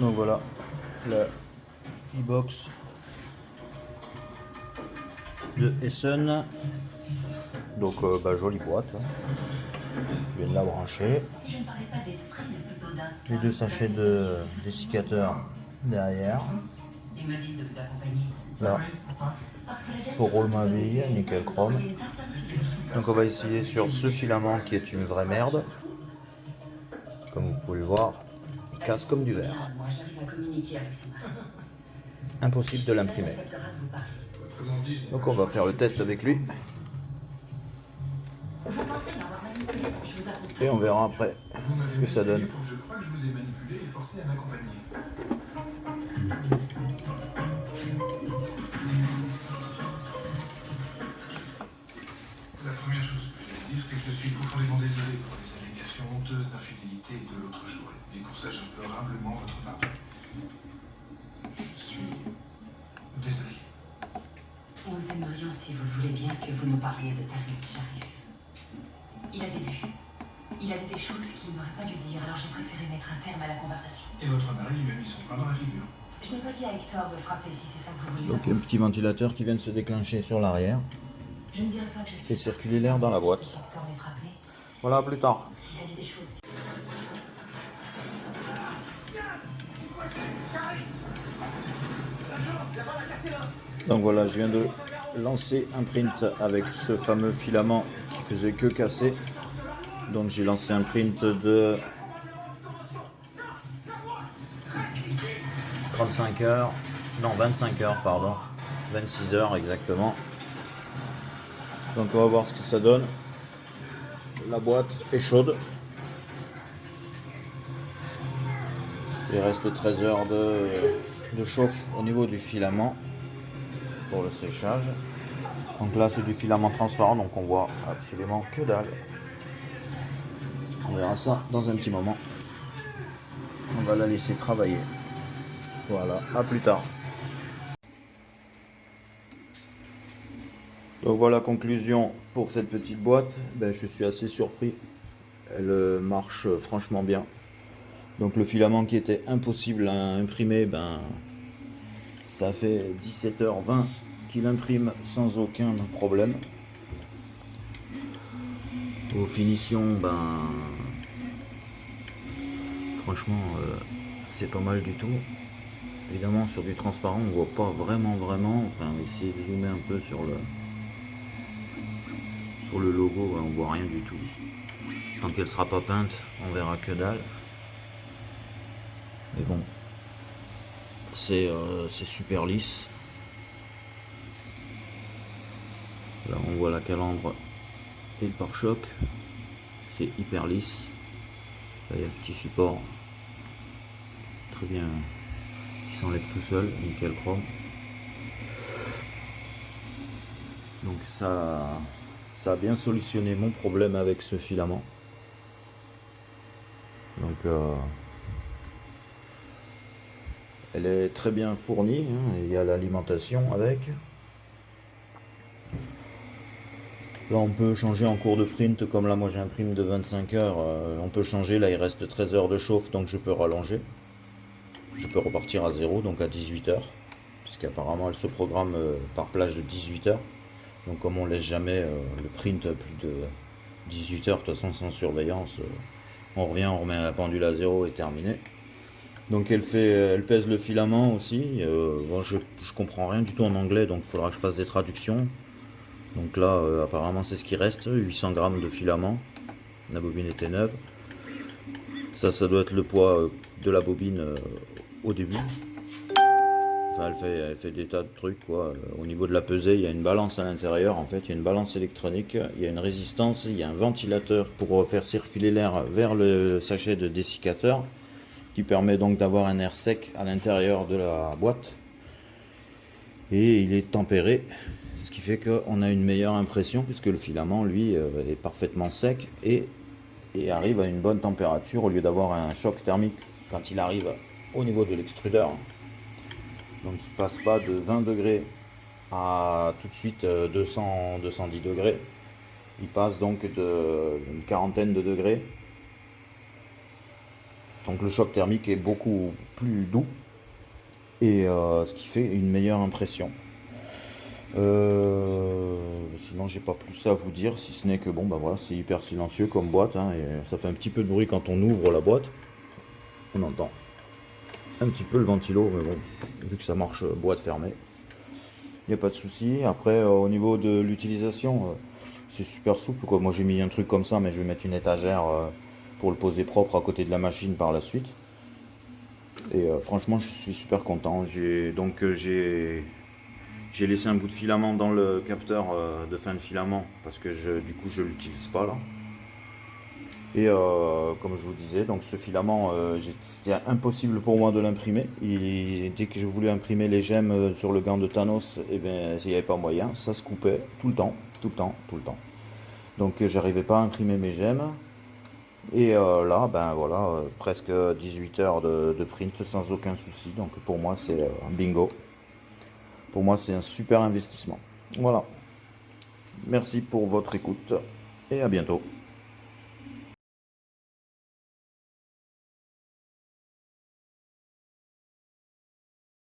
Donc voilà, la e-box de Essen. Donc jolie boîte. Je viens de la brancher. Les deux sachets de dessicateurs derrière. Là, faux rôle ma vie, nickel chrome. Donc on va essayer sur ce filament qui est une vraie merde. Comme vous pouvez le voir, il casse comme du verre. Impossible de l'imprimer. Donc on va faire le test avec lui. Et on verra après ce que ça donne. Je crois que je vous ai manipulé et forcé à m'accompagner. La première chose que je vais dire, c'est que je suis profondément désolé pour les allégations honteuses d'infidélité de l'autre jour. Et pour ça, j'implore humblement votre pardon. Je suis désolé. Nous aimerions, si vous le voulez bien, que vous nous parliez de Tariq Sharif. Il avait bu. Il a dit des choses qu'il n'aurait pas dû dire, alors j'ai préféré mettre un terme à la conversation. Et votre mari lui a mis son poing dans la figure. Je n'ai pas dit à Hector de le frapper, si c'est ça que vous voulez Donc savoir. un petit ventilateur qui vient de se déclencher sur l'arrière. Je ne dirais pas que je suis... Fait circuler l'air dans la boîte. Hector l'ait frappé. Voilà, à plus tard. Il a dit des choses... Donc voilà, je viens de lancer un print avec ce fameux filament qui faisait que casser. Donc j'ai lancé un print de 35 heures, non 25 heures pardon, 26 heures exactement. Donc on va voir ce que ça donne. La boîte est chaude. Il reste 13 heures de chauffe au niveau du filament pour le séchage. Donc là c'est du filament transparent, donc on voit absolument que dalle. On verra ça dans un petit moment. On va la laisser travailler. Voilà, à plus tard. Donc voilà, conclusion pour cette petite boîte. Je suis assez surpris. Elle marche franchement bien. Donc le filament qui était impossible à imprimer, ça fait 17h20 qu'il imprime sans aucun problème. Aux finitions, franchement, c'est pas mal du tout. Évidemment, sur du transparent, on voit pas vraiment. Enfin, on va essayer de zoomer un peu sur le logo, on voit rien du tout. Tant qu'elle sera pas peinte, on verra que dalle. Mais bon, c'est super lisse. Là, on voit la calandre et le pare-choc. C'est hyper lisse. Là, il y a un petit support. Très bien. Qui s'enlève tout seul. Nickel chrome. Donc ça a bien solutionné mon problème avec ce filament. Donc elle est très bien fournie, hein, il y a l'alimentation avec. Là on peut changer en cours de print, comme là moi j'ai un print de 25 heures, on peut changer, là il reste 13 heures de chauffe donc je peux rallonger. Je peux repartir à 0, donc à 18 heures, puisqu'apparemment elle se programme par plage de 18 heures. Donc comme on laisse jamais le print à plus de 18 heures, de toute façon sans surveillance, on revient, on remet la pendule à 0 et terminé. Donc elle pèse le filament aussi. Bon, je comprends rien du tout en anglais, donc il faudra que je fasse des traductions. Donc là apparemment c'est ce qui reste, 800 grammes de filament. La bobine était neuve. Ça doit être le poids de la bobine au début. Enfin, elle fait des tas de trucs quoi. Au niveau de la pesée, il y a une balance à l'intérieur. En fait, il y a une balance électronique, il y a une résistance, il y a un ventilateur pour faire circuler l'air vers le sachet de dessiccateur, qui permet donc d'avoir un air sec à l'intérieur de la boîte. Et il est tempéré, ce qui fait qu'on a une meilleure impression, puisque le filament, lui, est parfaitement sec et arrive à une bonne température, au lieu d'avoir un choc thermique quand il arrive au niveau de l'extrudeur. Donc il passe pas de 20 degrés à tout de suite 210 degrés. Il passe donc d'une quarantaine de degrés. Donc le choc thermique est beaucoup plus doux et ce qui fait une meilleure impression. Sinon j'ai pas plus à vous dire, si ce n'est que bon bah voilà, c'est hyper silencieux comme boîte, hein, et ça fait un petit peu de bruit quand on ouvre la boîte. On entend un petit peu le ventilo, mais bon, vu que ça marche boîte fermée, il n'y a pas de souci. Après au niveau de l'utilisation, c'est super souple quoi. Moi j'ai mis un truc comme ça, mais je vais mettre une étagère pour le poser propre à côté de la machine par la suite. Et franchement je suis super content. J'ai laissé un bout de filament dans le capteur de fin de filament parce que du coup je l'utilise pas là. Et comme je vous disais, donc ce filament, c'était impossible pour moi de l'imprimer. Dès que je voulais imprimer les gemmes sur le gant de Thanos, eh ben, il n'y avait pas moyen, ça se coupait tout le temps, tout le temps, tout le temps. Donc j'arrivais pas à imprimer mes gemmes. Et là, ben voilà, presque 18 heures de print sans aucun souci. Donc pour moi, c'est un bingo. Pour moi, c'est un super investissement. Voilà. Merci pour votre écoute et à bientôt.